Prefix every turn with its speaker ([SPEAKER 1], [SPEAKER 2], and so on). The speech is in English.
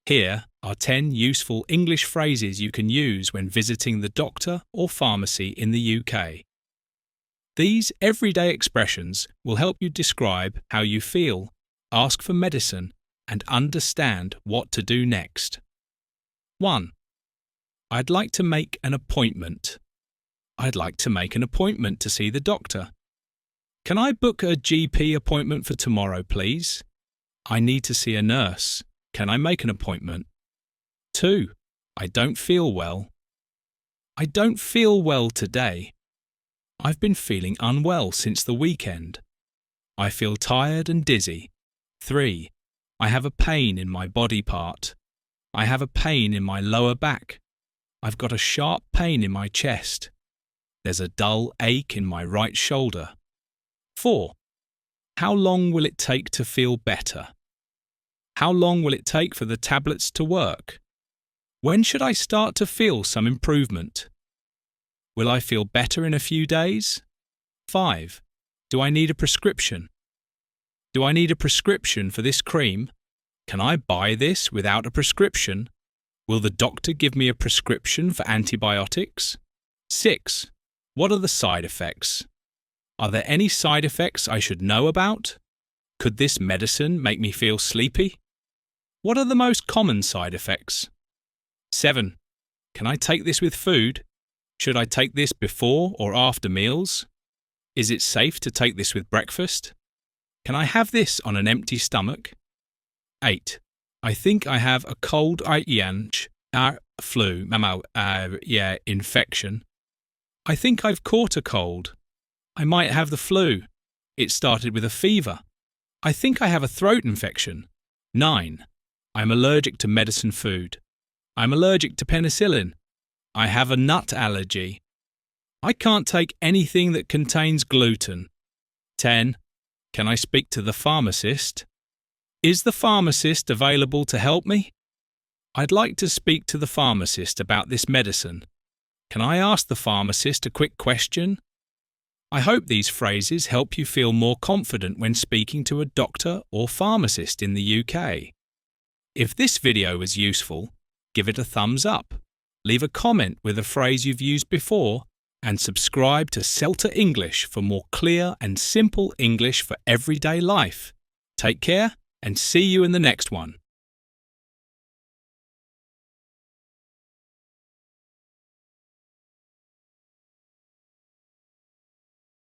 [SPEAKER 1] Here are 10 useful English phrases you can use when visiting the doctor or pharmacy in the UK. These everyday expressions will help you describe how you feel, ask for medicine, and understand what to do next. 1. I'd like to make an appointment. I'd like to make an appointment to see the doctor. Can I book a GP appointment for tomorrow, please? I need to see a nurse. Can I make an appointment? 2. I don't feel well. I don't feel well today. I've been feeling unwell since the weekend. I feel tired and dizzy. 3. I have a pain in my body part. I have a pain in my lower back. I've got a sharp pain in my chest. There's a dull ache in my right shoulder. 4. How long will it take to feel better? How long will it take for the tablets to work? When should I start to feel some improvement? Will I feel better in a few days? 5. Do I need a prescription? Do I need a prescription for this cream? Can I buy this without a prescription? Will the doctor give me a prescription for antibiotics? 6. What are the side effects? Are there any side effects I should know about? Could this medicine make me feel sleepy? What are the most common side effects? 7. Can I take this with food? Should I take this before or after meals? Is it safe to take this with breakfast? Can I have this on an empty stomach? 8. I think I have a cold flu, infection. I think I've caught a cold. I might have the flu. It started with a fever. I think I have a throat infection. 9. I'm allergic to medicine food. I'm allergic to penicillin. I have a nut allergy. I can't take anything that contains gluten. 10. Can I speak to the pharmacist? Is the pharmacist available to help me? I'd like to speak to the pharmacist about this medicine. Can I ask the pharmacist a quick question? I hope these phrases help you feel more confident when speaking to a doctor or pharmacist in the UK. If this video was useful, give it a thumbs up, leave a comment with a phrase you've used before, and subscribe to CELTA English for more clear and simple English for everyday life. Take care and see you in the next one.